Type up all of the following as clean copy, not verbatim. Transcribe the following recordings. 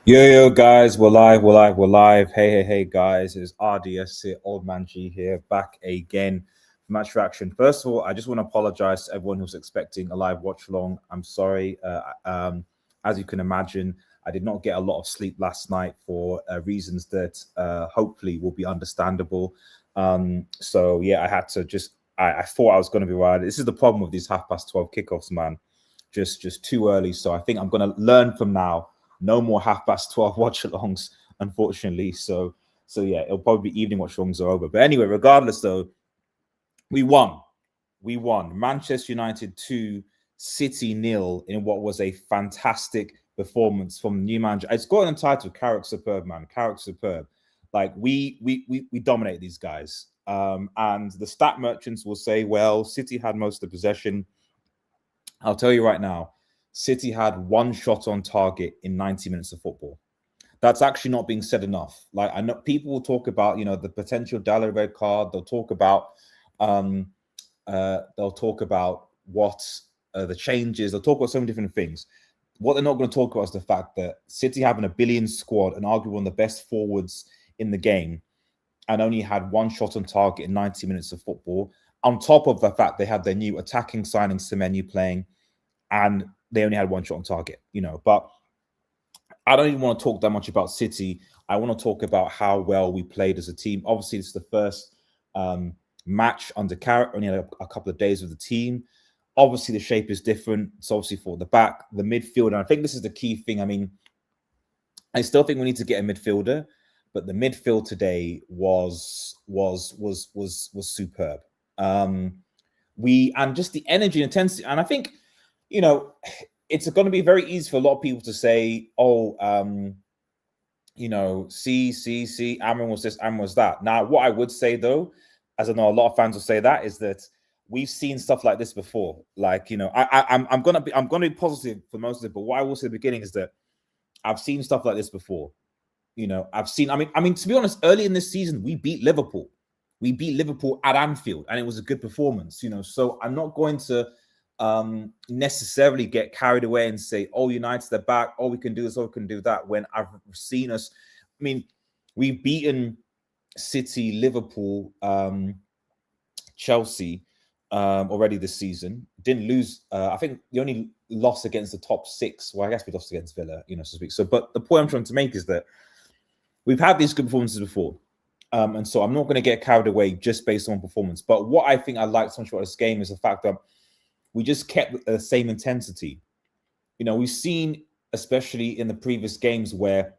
Yo, guys, we're live. Hey, guys, it's RDS here, Old Man G here, back again. Match reaction. First of all, I just want to apologize to everyone who's expecting a live watch along. I'm sorry. As you can imagine, I did not get a lot of sleep last night for reasons that hopefully will be understandable. So yeah, I had to I thought I was going to be right. This is the problem with these 12:30 kickoffs, man. Just too early. So I think I'm going to learn from now. No more 12:30 watch-alongs, unfortunately. So yeah, it'll probably be evening watch-alongs are over. But anyway, regardless though, we won. We won. Manchester United 2, City nil in what was a fantastic performance from the new manager. It's got an title, Carrick Superb, man. Carrick Superb. Like we dominate these guys. And the stat merchants will say, well, City had most of the possession. I'll tell you right now, City had one shot on target in 90 minutes of football. That's actually not being said enough. Like, I know people will talk about, the potential Dalla red card. They'll talk about what the changes. They'll talk about so many different things. What they're not going to talk about is the fact that City having a billion squad and arguably one of the best forwards in the game and only had one shot on target in 90 minutes of football. On top of the fact they had their new attacking signing Semenyo playing, and they only had one shot on target, But I don't even want to talk that much about City. I want to talk about how well we played as a team. Obviously, it's the first match under Carrick. Only had a couple of days with the team. Obviously, the shape is different. It's obviously for the back, the midfield, and I think this is the key thing. I mean, I still think we need to get a midfielder, but the midfield today was superb. And just the energy and intensity, and I think it's going to be very easy for a lot of people to say, "Oh, see, Amron was this, Amron was that." Now, what I would say though, as I know a lot of fans will say that, is that we've seen stuff like this before. Like, I'm gonna be positive for most of it, but what I will say at the beginning is that I've seen stuff like this before. I've seen. I mean, to be honest, early in this season, we beat Liverpool. We beat Liverpool at Anfield, and it was a good performance. So I'm not going to necessarily get carried away and say, "Oh, United's the back. Oh, we can do this. Oh, we can do that." When I've seen us, I mean, we've beaten City, Liverpool, Chelsea already this season. Didn't lose. I think the only loss against the top six. Well, I guess we lost against Villa, so to speak. So, but the point I'm trying to make is that we've had these good performances before. And so I'm not going to get carried away just based on performance. But what I think I liked so much about this game is the fact that we just kept the same intensity. We've seen, especially in the previous games, where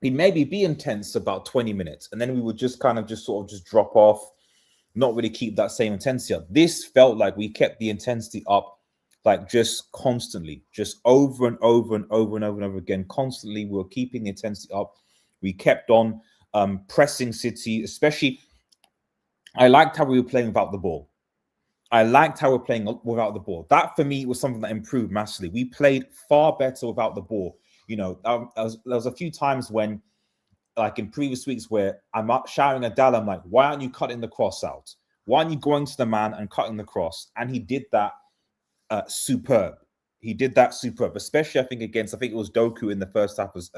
we'd maybe be intense about 20 minutes, and then we would just kind of just drop off, not really keep that same intensity up. This felt like we kept the intensity up, like just constantly, just over and over and over and over and over again. Constantly, we were keeping the intensity up. We kept on pressing City, especially. I liked how we were playing without the ball. I liked how we're playing without the ball. That, for me, was something that improved massively. We played far better without the ball. There was a few times when, like in previous weeks, where I'm shouting at Dalla, I'm like, why aren't you cutting the cross out? Why aren't you going to the man and cutting the cross? And he did that superb. He did that superb, especially I think it was Doku in the first half as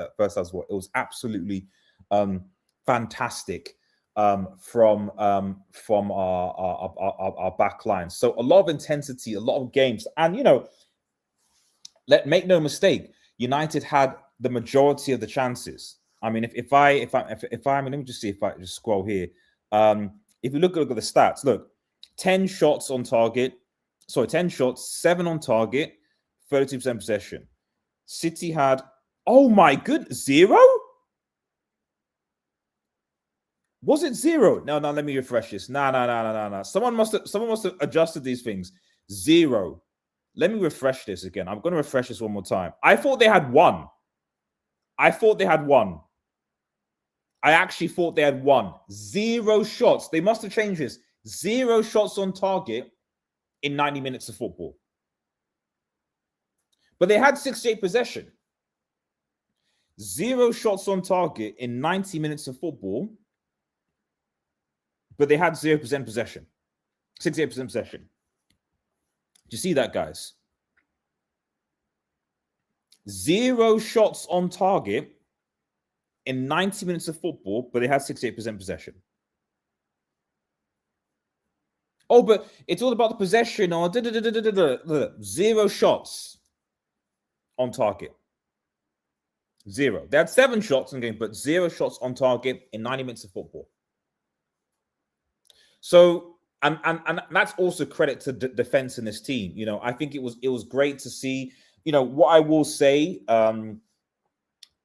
well. It was absolutely fantastic from our back line. So a lot of intensity, a lot of games, and let make no mistake, United had the majority of the chances. I mean, if I mean, let me just see if I just scroll here. If you look at the stats, look, 10 shots on target. Sorry, 10 shots, 7 on target, 32% possession. City had, oh my goodness, 0? Was it 0? No, let me refresh this. No. Someone must have adjusted these things. 0. Let me refresh this again. I'm going to refresh this one more time. I thought they had 1. I actually thought they had 1. 0 shots. They must have changed this. 0 shots on target in 90 minutes of football. But they had 68 possession. 0 shots on target in 90 minutes of football. But they had 0% possession. 68% possession. Do you see that, guys? 0 shots on target in 90 minutes of football, but they had 68% possession. Oh, but it's all about the possession or 0 shots on target. 0. They had 7 shots in the game, but 0 shots on target in 90 minutes of football. So, and that's also credit to defense in this team. You know, I think it was great to see. You know, what I will say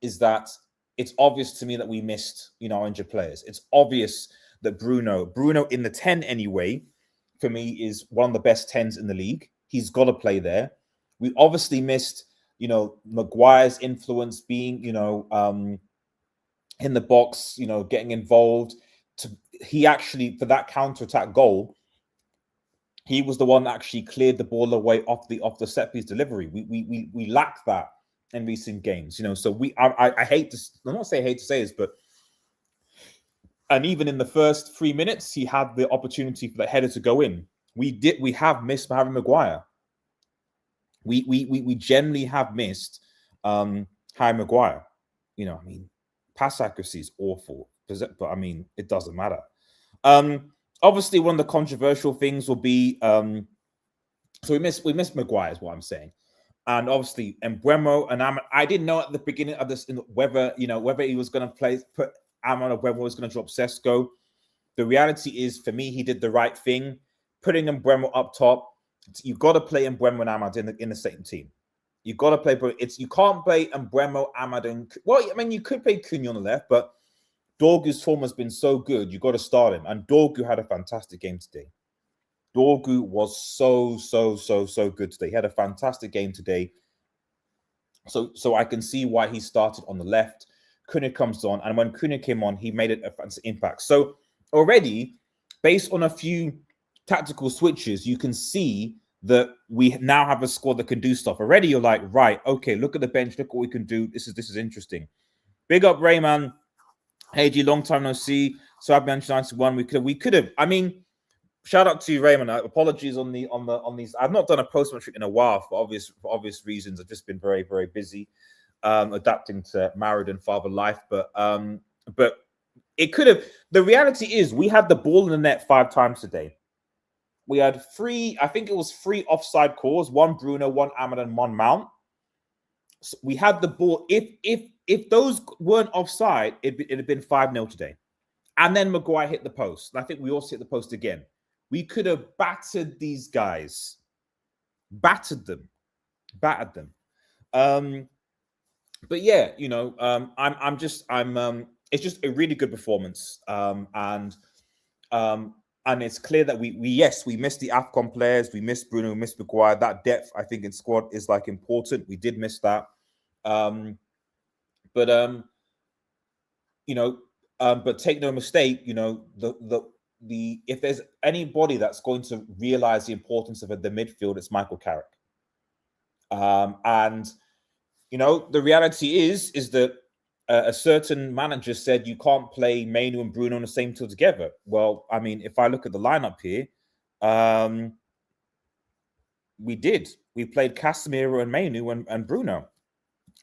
is that it's obvious to me that we missed, you know, injured players. It's obvious that Bruno in the 10 anyway, for me, is one of the best 10s in the league. He's got to play there. We obviously missed, you know, Maguire's influence being, you know, in the box, you know, getting involved. He actually, for that counter-attack goal, he was the one that actually cleared the ball away off the set piece delivery. We lacked that in recent games, you know. So I hate to, I'm not saying I hate to say this, but and even in the first 3 minutes, he had the opportunity for the header to go in. We have missed Harry Maguire. We generally have missed Harry Maguire. You know, I mean, pass accuracy is awful, but I mean, it doesn't matter. Obviously, one of the controversial things will be so we missed Maguire, is what I'm saying, and obviously Mbeumo and I didn't know at the beginning of this whether he was going to put Amon or Mbeumo was going to drop Sesko. The reality is, for me, he did the right thing, putting Mbeumo up top. You've got to play Mbeumo and Ahmad in the same team. You've got to play, but you can't play Mbeumo, Ahmad, and I mean, you could play Cunha on the left, but Dorgu's form has been so good, you've got to start him. And Dorgu had a fantastic game today. Dorgu was so good today. He had a fantastic game today. So I can see why he started on the left. Cunha comes on, and when Cunha came on, he made it a fantastic impact. So already, based on a few tactical switches, you can see that we now have a squad that can do stuff. Already, you're like, right, okay, look at the bench, look what we can do. This is interesting. Big up, Rayman. Hey, G, long time no see. So I've mentioned 91. We could have. I mean, shout out to you, Raymond. Apologies on these. I've not done a post match in a while for obvious reasons. I've just been very, very busy adapting to married and father life. But it could have. The reality is, we had the ball in the net 5 times today. We had 3. I think it was 3 offside calls. 1 Bruno, 1 Ahmad, and 1 Mount. So we had the ball. If those weren't offside, it'd have been 5-0 today. And then Maguire hit the post. And I think we also hit the post again. We could have battered these guys. Battered them. But yeah, you know, it's just a really good performance. And it's clear that we missed the AFCON players. We missed Bruno, we missed Maguire. That depth, I think, in squad is like important. We did miss that. But take no mistake, you know, the if there's anybody that's going to realize the importance of the midfield, it's Michael Carrick. And you know, the reality is that a certain manager said you can't play Mainu and Bruno on the same team together. Well, I mean, if I look at the lineup here, we did. We played Casemiro and Mainu and Bruno,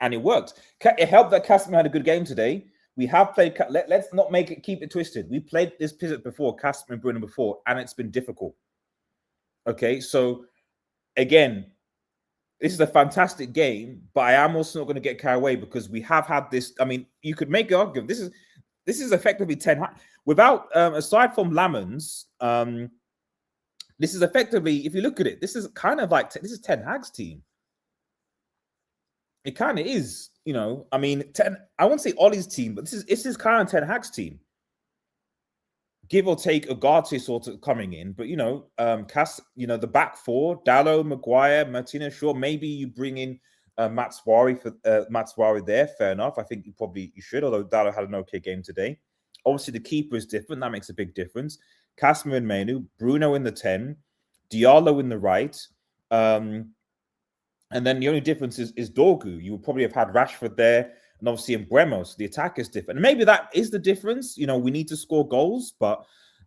and it worked. It helped that Casemiro had a good game today. We have played. Let's not keep it twisted. We played this pivot before, Casemiro and Bruno before, and it's been difficult. Okay, so again, this is a fantastic game, but I am also not going to get carried away because we have had this. I mean, you could make an argument. This is effectively 10 without aside from Lamans. This is effectively, if you look at it, this is kind of like this is Ten Hag's team. It kind of is, you know. I mean, I won't say Ollie's team, but this is kind of Ten Hag's team. Give or take Ugarte sort of coming in, but you know, the back 4, Dallo, Maguire, Martinez, sure, maybe you bring in Matt Suarez there, fair enough. I think you should, although Dallo had an okay game today. Obviously, the keeper is different, that makes a big difference. Casemiro and Mainu, Bruno in the 10, Diallo in the right, and then the only difference is Dorgu. You would probably have had Rashford there, and obviously Mbeumo, so the attack is different. And maybe that is the difference. You know, we need to score goals, but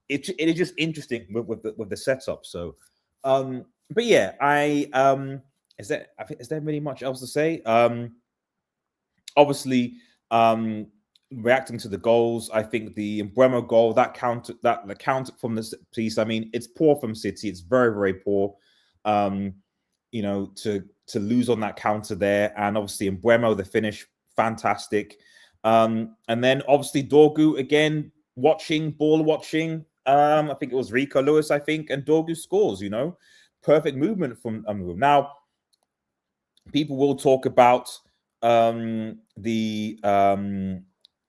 it is just interesting with the setup. So, but yeah, is there really much else to say? Obviously, reacting to the goals, I think the Mbeumo goal that counter from the piece. I mean, it's poor from City. It's very, very poor. You know, to lose on that counter there, and obviously Mbeumo, the finish, fantastic. And then obviously Dorgu again, ball watching. I think it was Rico Lewis, I think, and Dorgu scores. You know, perfect movement from now. People will talk about they'll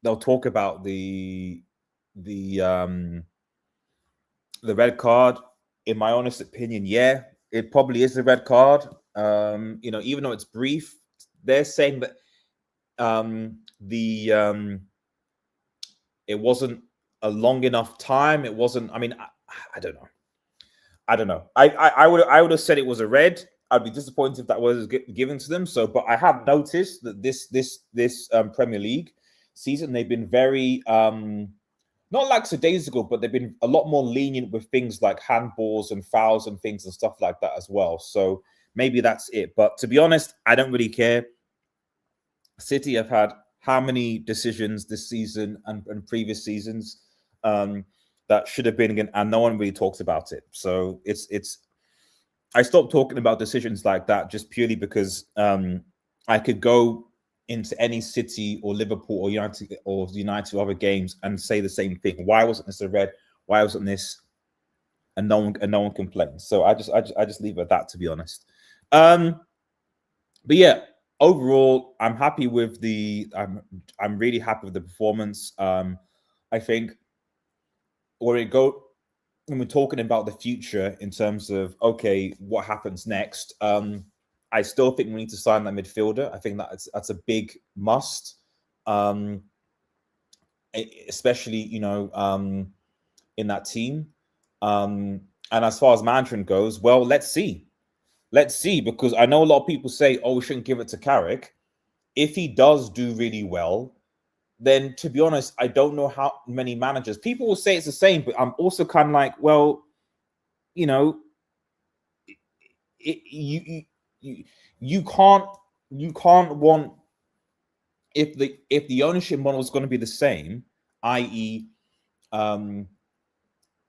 talk about the red card. In my honest opinion, yeah, it probably is a red card. You know, even though it's brief, they're saying that it wasn't a long enough time. It wasn't. I mean, I don't know. I don't know. I would have said it was a red. I'd be disappointed if that was given to them. So, but I have noticed that this Premier League season they've been very not lackadaisical, but they've been a lot more lenient with things like handballs and fouls and things and stuff like that as well. So maybe that's it. But to be honest, I don't really care. City have had how many decisions this season and previous seasons that should have been again, and no one really talks about it. So it's. I stopped talking about decisions like that just purely because I could go into any City or Liverpool or United or other games and say the same thing. Why wasn't this a red? Why wasn't this? And no one complains. So I just leave it at that, to be honest. But yeah, overall, I'm happy with I'm really happy with the performance. I think when we're talking about the future in terms of, okay, what happens next, I still think we need to sign that midfielder. I think that's a big must, especially, you know, in that team. And as far as management goes, well, let's see. Let's see, because I know a lot of people say, oh, we shouldn't give it to Carrick. If he does do really well, then to be honest, I don't know how many managers. People will say it's the same, but I'm also kind of like, well, you know, you can't want, if the ownership model is going to be the same, i.e.,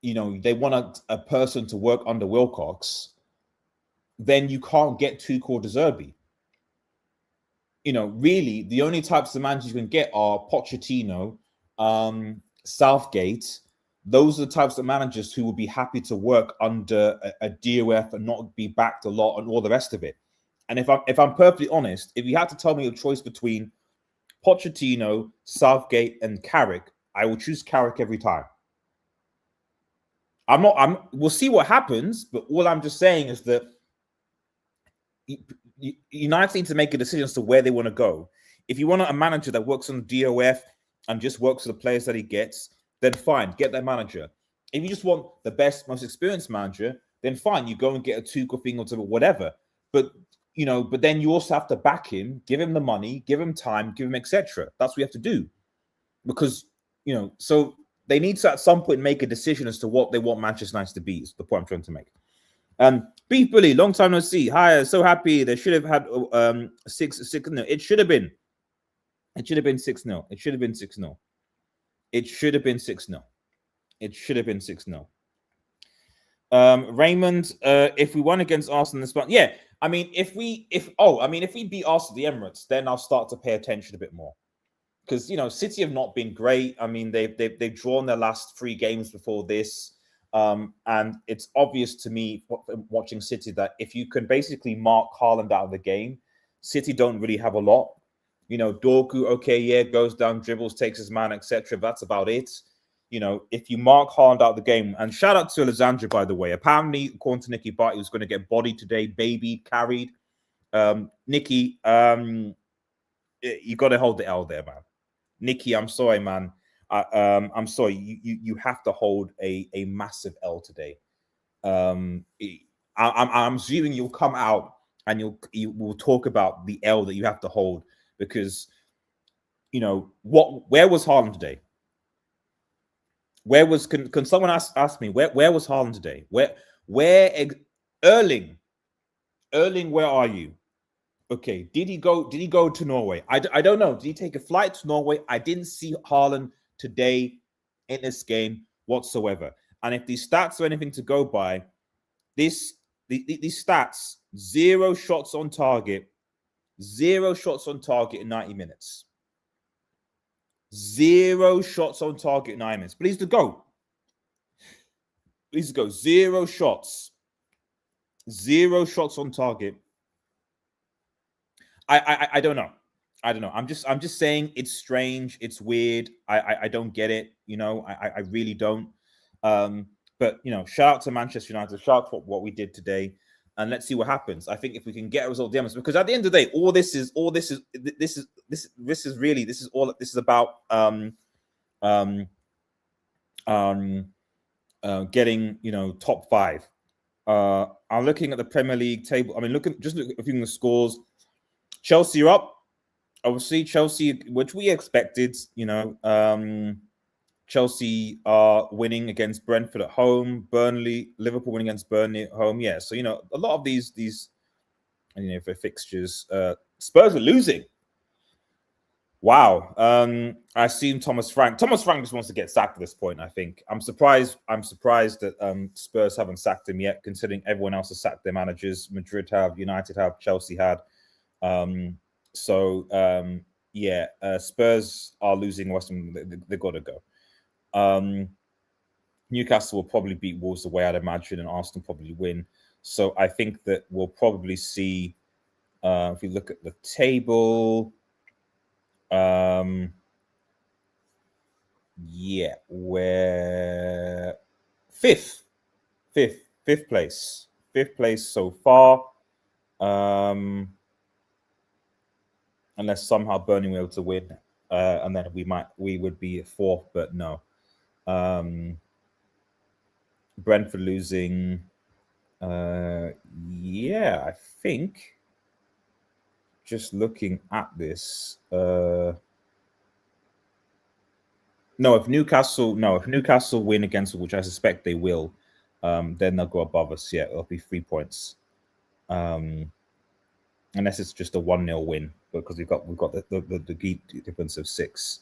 you know, they want a person to work under Wilcox, then you can't get Tuchel or De Zerbi. You know, really, the only types of managers you can get are Pochettino, Southgate. Those are the types of managers who will be happy to work under a DOF and not be backed a lot and all the rest of it. And if I'm perfectly honest, if you had to tell me a choice between Pochettino, Southgate, and Carrick, I will choose Carrick every time. We'll see what happens, but all I'm just saying is that United need to make a decision as to where they want to go. If you want a manager that works on DOF and just works with the players that he gets, then fine, get that manager. If you just want the best, most experienced manager, then fine, you go and get a Tuchel thing or whatever. But you know, but then you also have to back him, give him the money, give him time, give him etc. That's what you have to do, because you know. So they need to at some point make a decision as to what they want Manchester United to be. Is the point I'm trying to make. Beef Bully, long time no see. Hi, so happy. They should have had 6-0. It should have been. It should have been 6-0. It should have been 6-0. It should have been 6-0. It should have been 6-0. Raymond, if we won against Arsenal in the spot, yeah. I mean, if we beat Arsenal at the Emirates, then I'll start to pay attention a bit more. Because you know, City have not been great. I mean, they've drawn their last 3 games before this. And it's obvious to me watching City that if you can basically mark Haaland out of the game, City don't really have a lot. You know, Dorgu, okay, yeah, goes down, dribbles, takes his man, etc. That's about it. You know, if you mark Haaland out of the game, and shout out to Alexandra, by the way. Apparently, according to Nicky Barty, he was going to get bodied today, babied, carried. Nicky, you got to hold the L there, man. Nicky, I'm sorry, man. I'm sorry. You have to hold a massive L today. I'm assuming you'll come out and you will talk about the L that you have to hold, because you know where was Haaland today? Where was can someone ask me where was Haaland today? Where Erling, where are you? Okay, did he go to Norway? I don't know. Did he take a flight to Norway? I didn't see Haaland today in this game whatsoever. And if these stats are anything to go by, these stats: 0 shots on target, 0 shots on target in 90 minutes, 0 shots on target in 90 minutes. Please to go. Please to go. 0 shots, 0 shots on target. I don't know. I don't know. I'm just saying it's strange. It's weird. I don't get it. You know, I really don't. But you know, shout out to Manchester United. Shout out to what we did today, and let's see what happens. I think if we can get a result, because at the end of the day, this is about getting, you know, top 5. I'm looking at the Premier League table. I mean, looking at the scores. Chelsea are up. Obviously, Chelsea, which we expected, you know, Chelsea are winning against Brentford at home. Liverpool winning against Burnley at home. Yeah, so, you know, a lot of these, you know, for fixtures, Spurs are losing. Wow. I assume Thomas Frank just wants to get sacked at this point, I think. I'm surprised that Spurs haven't sacked him yet, considering everyone else has sacked their managers. Madrid have, United have, Chelsea had. Yeah, Spurs are losing West Ham. They've got to go. Newcastle will probably beat Wolves away, I'd imagine, and Arsenal probably win. So I think that we'll probably see, if you look at the table, yeah, we're fifth place so far. Unless somehow Burnley were able to win, and then we would be 4th, but no. Brentford losing. Yeah, I think. Just looking at this, no. If Newcastle win against, which I suspect they will, then they'll go above us. Yeah, it'll be 3 points. Unless it's just a 1-0 win, because we've got the difference of 6.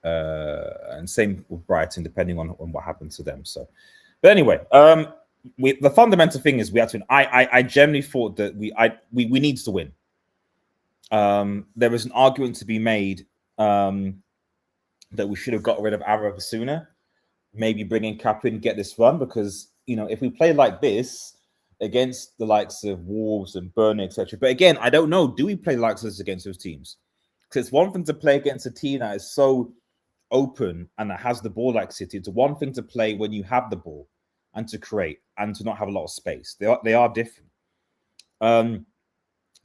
And same with Brighton, depending on what happens to them. So, but anyway, the fundamental thing is we have to win. I generally thought that we need to win. There is an argument to be made that we should have got rid of Arab sooner. Maybe bring in Capri, get this run, because, you know, if we play like this against the likes of Wolves and Burnley, etc. But again, I don't know. Do we play like this against those teams? Because it's one thing to play against a team that is so open and that has the ball like City. It's one thing to play when you have the ball and to create and to not have a lot of space. They are different.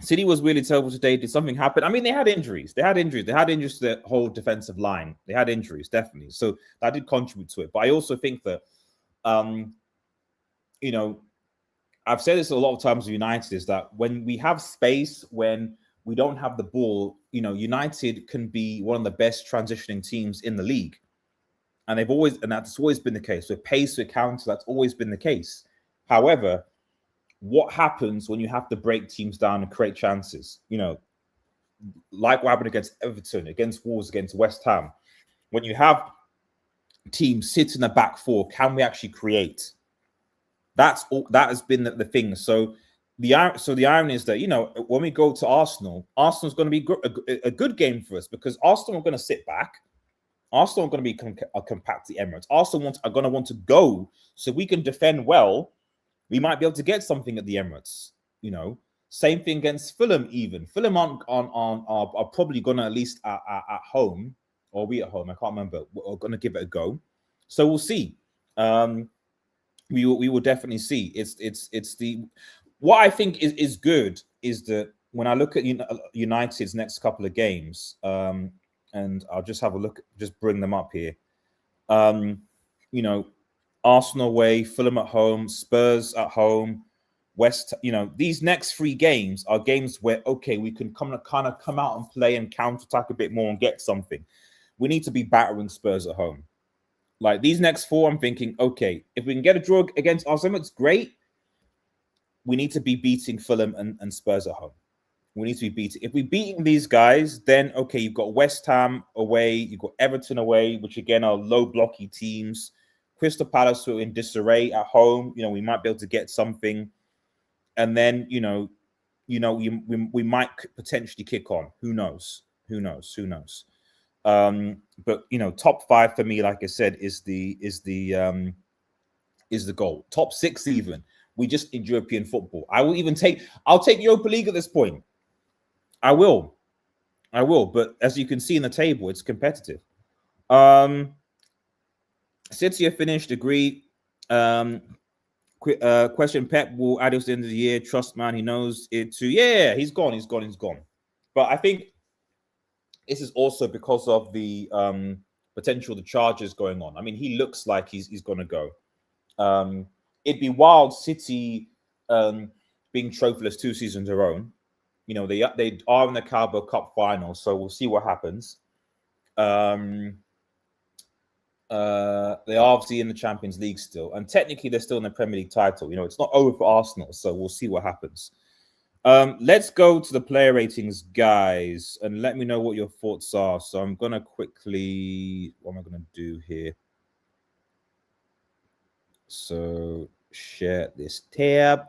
City was really terrible today. Did something happen? I mean, they had injuries. They had injuries to the whole defensive line. They had injuries, definitely. So that did contribute to it. But I also think that, you know, I've said this a lot of times with United, is that when we have space, when we don't have the ball, you know, United can be one of the best transitioning teams in the league. And that's always been the case. With pace, with counter, that's always been the case. However, what happens when you have to break teams down and create chances? You know, like what happened against Everton, against Wolves, against West Ham. When you have teams sit in the back 4, can we actually create? That has been the thing. So the irony is that, you know, when we go to Arsenal's going to be a good game for us, because Arsenal are going to sit back. Arsenal are going to be compact to Emirates. Arsenal are going to want to go, so we can defend well. We might be able to get something at the Emirates, you know. Same thing against Fulham. Even Fulham are probably going to, at least at home, or we at home, I can't remember. We're going to give it a go. So we'll see. We will definitely see. It's the what I think is good is that when I look at United's next couple of games, and I'll just have a look, just bring them up here. You know, Arsenal away, Fulham at home, Spurs at home, you know, these next 3 games are games where, okay, we can come out and play and counter-attack a bit more and get something. We need to be battering Spurs at home. Like these next 4, I'm thinking, okay, if we can get a draw against Arsenal, it's great. we need to be beating Fulham and Spurs at home. We need to be beating. If we're beating these guys, then okay, you've got West Ham away, you've got Everton away, which again are low blocky teams. Crystal Palace who are in disarray at home. You know, we might be able to get something, and then we might potentially kick on. Who knows? Who knows? Who knows? But top 5 for me, like I said, is the goal. Top 6 even. We just in European football. I'll take Europa League at this point. I will. But as you can see in the table, it's competitive. City are finished. Agree. Question: Pep will add us at the end of the year. Trust, man. He knows it too. Yeah, he's gone. But I think this is also because of the potential the charges going on. I mean, he looks like he's going to go. It'd be wild City being trophyless 2 seasons in a row. They are in the Carabao Cup final, so we'll see what happens. They are obviously in the Champions League still, and technically they're still in the Premier League title. It's not over for Arsenal, so we'll see what happens. Let's go to the player ratings, guys, and let me know what your thoughts are. So I'm gonna quickly, what am I gonna do here? So share this tab.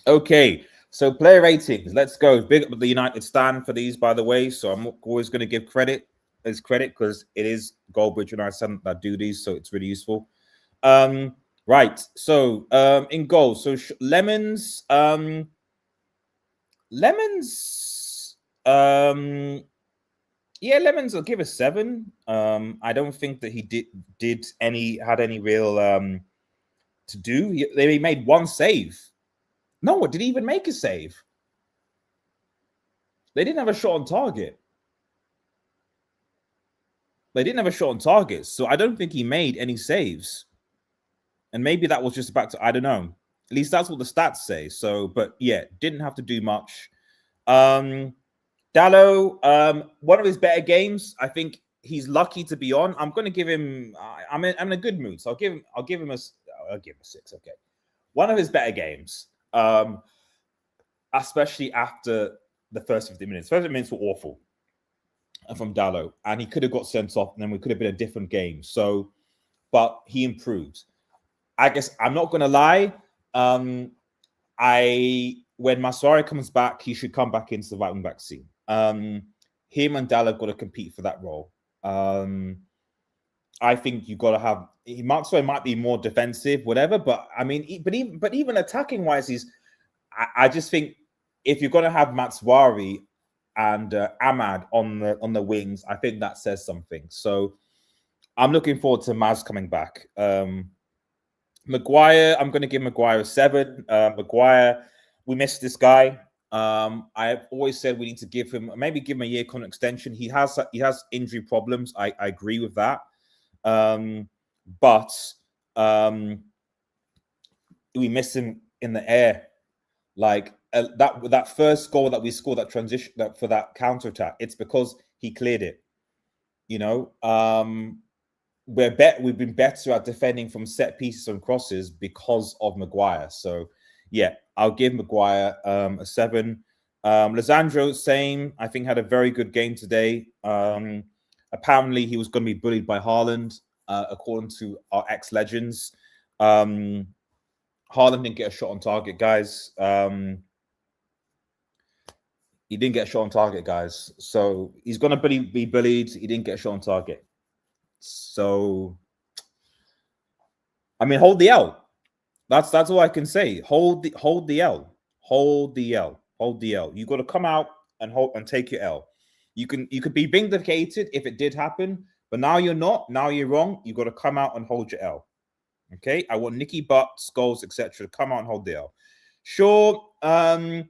Okay, so player ratings. Let's go. Big up the United stand for these, by the way. So I'm always going to give credit because it is Goldbridge and I that do these, so it's really useful. Right. So in goal, so Lemons. Yeah, Lemons. I'll give a 7. I don't think that he had any real to do. They made 1 save. No, did he even make a save? They didn't have a shot on target. So I don't think he made any saves. And maybe that was just about to, I don't know. At least that's what the stats say. So, but yeah, didn't have to do much. Dallo, one of his better games. I think he's lucky to be on. I'm going to give him, I'm in a good mood. So I'll give him a 6. Okay. One of his better games. Especially after the first 15 minutes. First 15 minutes were awful from Dallo, and he could have got sent off, and then we could have been a different game. So, but he improved. I guess I'm not going to lie. When Maswari comes back, he should come back into the right wing back scene. Him and Dallo have got to compete for that role. I think you've got to have. Maxwell might be more defensive, whatever. But I mean, even attacking wise, I just think if you're going to have Matswari and Ahmad on the wings, I think that says something. So I'm looking forward to Maz coming back. Maguire, I'm going to give Maguire a 7. Maguire, we missed this guy. I've always said we need to give him a year contract extension. He has injury problems. I agree with that. But we miss him in the air. Like that first goal that we scored, that transition for that counter attack, it's because he cleared it. We've been better at defending from set pieces and crosses because of Maguire. So yeah, I'll give Maguire a 7. Lisandro, same. I think had a very good game today. Apparently he was going to be bullied by Haaland, according to our ex-legends. Haaland didn't get a shot on target, guys. He didn't get a shot on target, guys. So he's going to be bullied. He didn't get a shot on target. So, I mean, hold the L. That's all I can say. Hold the L. Hold the L. You got to come out and take your L. You could be vindicated if it did happen, but now you're not. Now you're wrong. You got to come out and hold your L. Okay, I want Nicky Butt, Scholes, etc. to come out and hold the L. Sure, better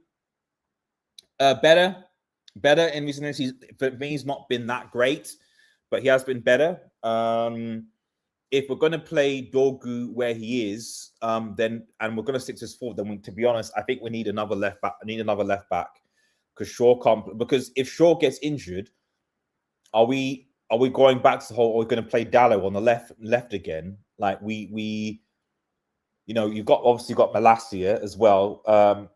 in recent years. For me, he's not been that great, but he has been better. If we're going to play Dorgu where he is, then and we're going to stick to his forward, then to be honest, I think we need another left back. Because Shaw can't. Because if Shaw gets injured, are we going back to the whole? Are we going to play Dallo on the left again? Like we you know, you've got obviously got Malacia as well.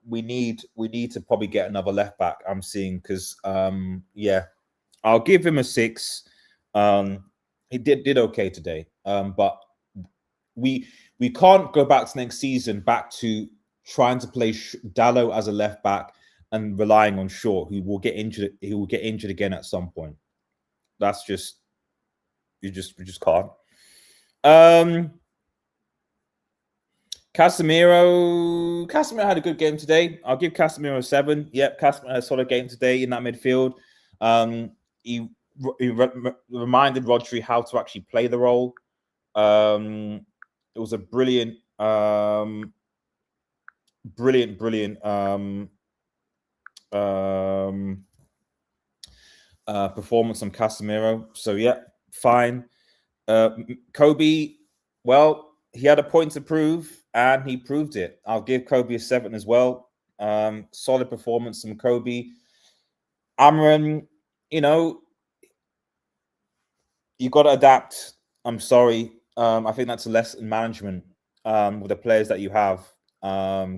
We need to probably get another left back. I'm seeing because yeah, I'll give him a 6. He did okay today. But we can't go back to next season back to trying to play Dallo as a left back and relying on Shaw, who will get injured. He will get injured again at some point. That's just we just can't. Casemiro had a good game today. I'll give Casemiro a 7. Yep, Casemiro had a solid game today in that midfield. He reminded Rodri how to actually play the role. It was a brilliant performance on Casemiro. So yeah, fine. Kobe, well, he had a point to prove, and he proved it. I'll give Kobe a 7 as well. Solid performance from Kobe. Amran, you know, you got to adapt. I'm sorry. I think that's a lesson in management with the players that you have.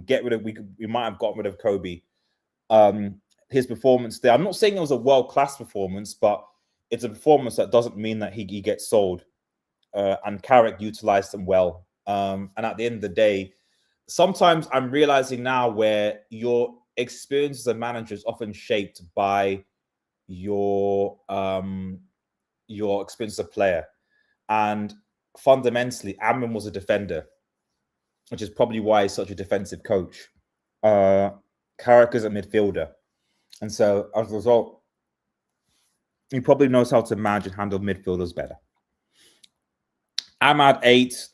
Get rid of. We might have gotten rid of Kobe. His performance there. I'm not saying it was a world-class performance, but it's a performance that doesn't mean that he gets sold. And Carrick utilized them well. And at the end of the day, sometimes I'm realizing now where your experience as a manager is often shaped by your experience as a player. And fundamentally, Amram was a defender, which is probably why he's such a defensive coach. Carrick is a midfielder. And so as a result, he probably knows how to manage and handle midfielders better. Ahmad 8.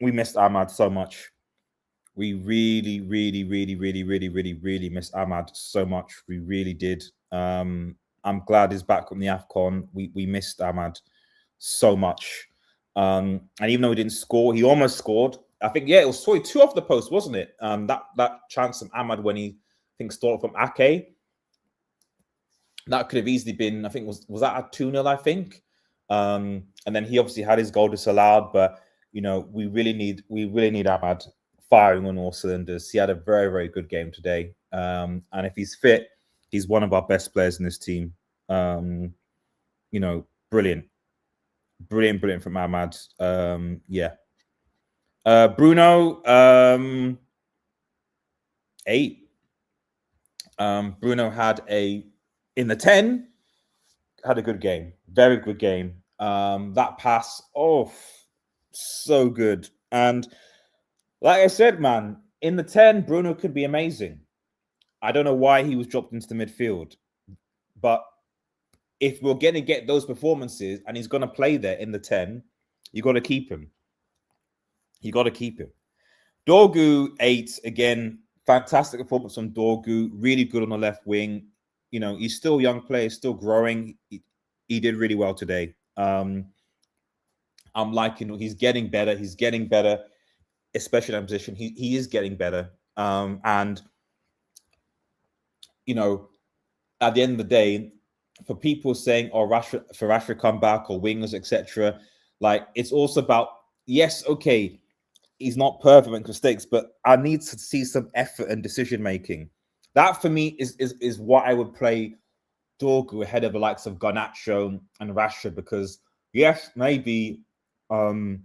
We missed Ahmad so much. We really missed Ahmad so much. We really did. I'm glad he's back on the AFCON. We missed Ahmad so much. And even though he didn't score, he almost scored. I think, yeah, it was 2 off the post, wasn't it? That chance from Ahmad when he, I think, stole it from Ake. That could have easily been, I think, was that a 2-0, I think? And then he obviously had his goal disallowed, but you know, we really need Ahmad firing on all cylinders. He had a very good game today. And if he's fit, he's one of our best players in this team. You know, brilliant from Ahmad. Yeah. Bruno, 8. Bruno had in the 10, had a good game. Very good game. That pass, so good. And like I said, man, in the 10, Bruno could be amazing. I don't know why he was dropped into the midfield. But if we're going to get those performances and he's going to play there in the 10, you got to keep him. Dorgu, 8. Again, fantastic performance from Dorgu. Really good on the left wing. You know, he's still a young player, still growing. He did really well today. I'm liking, he's getting better. Especially in that position. He is getting better. And, you know, at the end of the day, for people saying, Rashford come back or wingers, etc., like, it's also about, yes, okay, he's not perfect, makes mistakes, but I need to see some effort and decision making. That for me is what I would play Dorgu ahead of the likes of Garnacho and Rashford, because yes, maybe Rashford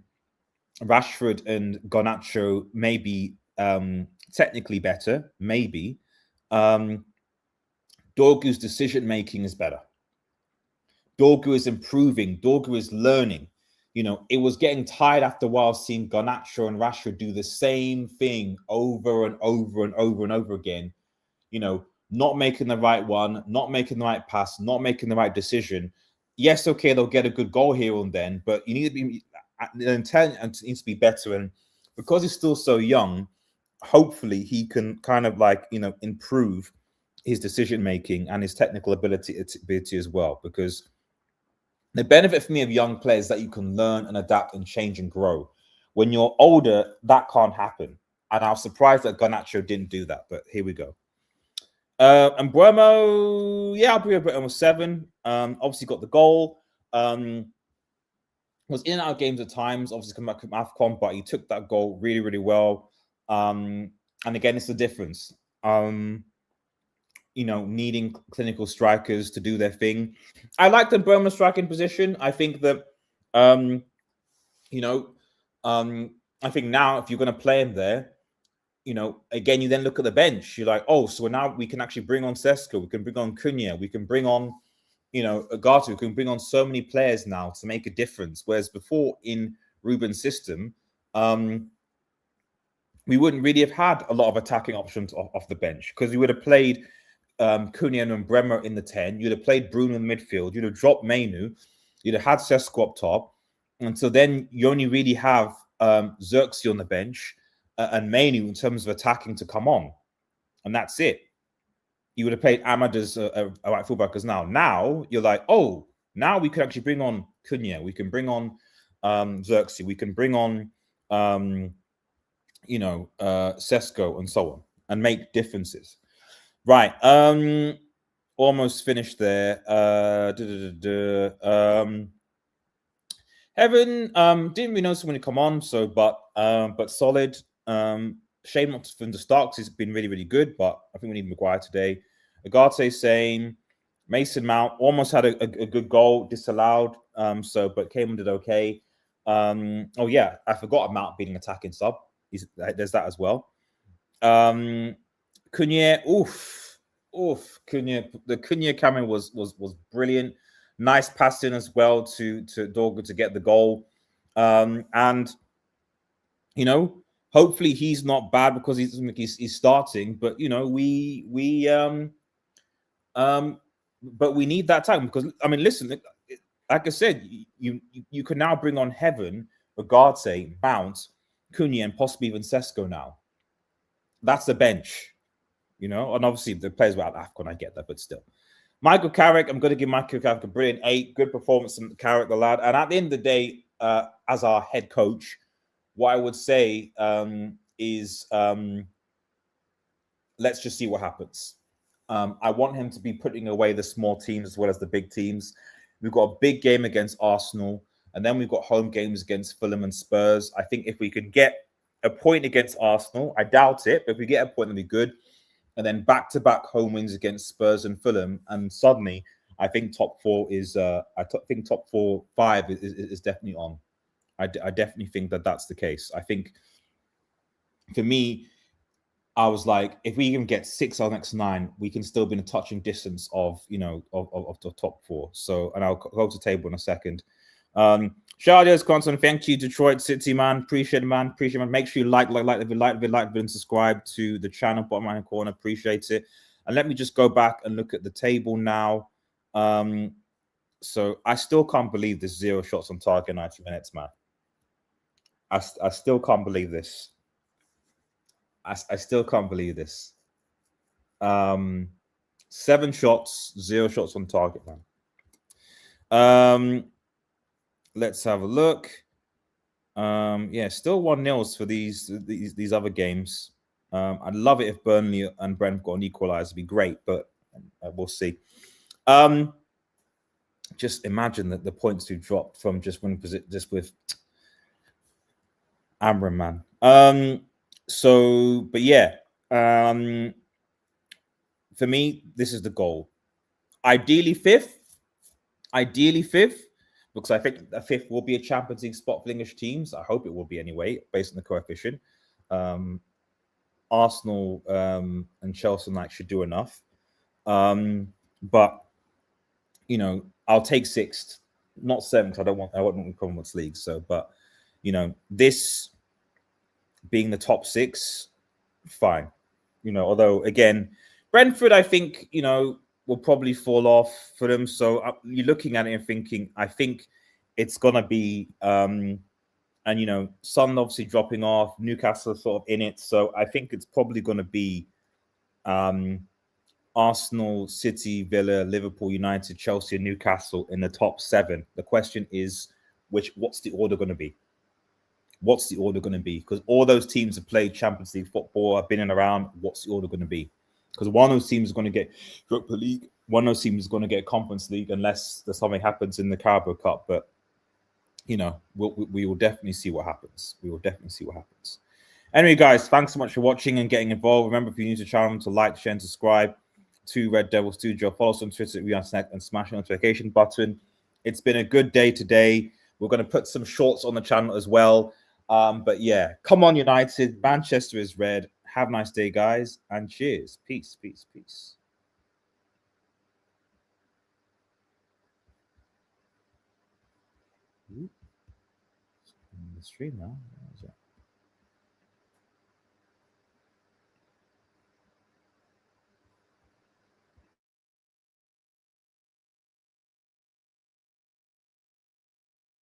and Garnacho may be technically better, maybe. Dorgu's decision making is better. Dorgu is improving. Dorgu is learning. You know, it was getting tired after a while seeing Garnacho and Rashford do the same thing over and over again. You know, not making the right one, not making the right pass, not making the right decision. Yes, okay, they'll get a good goal here and then, but you need to be, the intent needs to be better. And because he's still so young, hopefully he can kind of like, you know, improve his decision making and his technical ability as well. Because the benefit for me of young players is that you can learn and adapt and change and grow. When you're older, that can't happen. And I was surprised that Garnacho didn't do that, but here we go. And mbeumo, yeah, I'll be a bit almost 7. Obviously got the goal. Was in and out of games at times, obviously coming back from AFCON, but he took that goal really, really well. And again, it's the difference. Needing clinical strikers to do their thing. I like the mbeumo striking position. I think that, I think now if you're going to play him there, again, you then look at the bench. You're like, oh, so now we can actually bring on Sesko. We can bring on Cunha. We can bring on, Agati. We can bring on so many players now to make a difference. Whereas before in Ruben's system, we wouldn't really have had a lot of attacking options off the bench, because we would have played Cunha and Mbeumo in the 10. You'd have played Bruno in the midfield. You'd have dropped Mainoo. You'd have had Sesko up top. And so then you only really have Xerxes on the bench and Mainoo in terms of attacking to come on. And that's it. You would have played Ahmad as a right fullback as now. Now you're like, oh, now we could actually bring on Cunha. We can bring on Xerxes. We can bring on, Sesko and so on, and make differences. Right. Almost finished there. Heaven didn't really notice when he come on, so but solid. Shame not from the Starks. He's been really, really good, but I think we need Maguire today. Agate same. Mason Mount almost had a good goal, disallowed. But came and did okay. Oh yeah, I forgot Mount being an attacking sub. There's that as well. Cunha, Cunha. The Cunha camera was brilliant. Nice passing as well to Dorgu to get the goal. Hopefully he's not bad because he's starting. But but we need that time, because listen, like I said, you can now bring on Heaven, Ugarte, Mount, Cunha, and possibly even Sesko now. That's the bench, and obviously the players without AFCON, I get that, but still. Michael Carrick, I'm going to give Michael Carrick a brilliant 8. Good performance from Carrick, the lad. And at the end of the day, as our head coach, what I would say is let's just see what happens. I want him to be putting away the small teams as well as the big teams. We've got a big game against Arsenal, and then we've got home games against Fulham and Spurs. I think if we can get a point against Arsenal, I doubt it, but if we get a point, it'll be good. And then back-to-back home wins against Spurs and Fulham, and suddenly I think top 4 is. I think top 4-5 is definitely on. I definitely think that's the case. I think for me, I was like, if we even get 6 out of the next 9, we can still be in a touching distance of the top 4. So, and I'll go to the table in a second. Shardia's constant. Thank you, Detroit City, man. Appreciate it, man. Appreciate it, man. Make sure you like the video, and subscribe to the channel, bottom right corner. Appreciate it. And let me just go back and look at the table now. So I still can't believe this 0 shots on target in 90 minutes, man. I still can't believe this. I still can't believe this. 7 shots, 0 shots on target, man. Let's have a look. Yeah, still 1-0 for these other games. I'd love it if Burnley and Brentford got an equaliser. It'd be great, but we'll see. Just imagine that the points we dropped from just with Amram, man. But yeah, for me, this is the goal. Ideally fifth, because I think a 5th will be a Champions League spot for English teams. I hope it will be anyway, based on the coefficient. Arsenal and Chelsea should do enough. But I'll take 6th, not 7th. I don't want Commonwealth League. So, but this being the top 6, fine. Although again, Brentford, I think will probably fall off for them. So you're looking at it and thinking, I think it's gonna be Sun obviously dropping off, Newcastle sort of in it. So I think it's probably gonna be Arsenal, City, Villa, Liverpool, United, Chelsea, and Newcastle in the top 7. The question is, what's the order going to be? What's the order going to be? Because all those teams have played Champions League football, have been in and around. What's the order going to be? Because one of those teams is going to get Europa League. One of those teams is going to get Conference League unless there's something happens in the Carabao Cup. But you know, we will definitely see what happens. We will definitely see what happens. Anyway, guys, thanks so much for watching and getting involved. Remember, if you're new to the channel, to like, share, and subscribe to Red Devil Studio. Follow us on Twitter and smash the notification button. It's been a good day today. We're going to put some shorts on the channel as well. But yeah, come on, United. Manchester is red. Have a nice day, guys, and cheers. Peace, peace, peace. The stream now.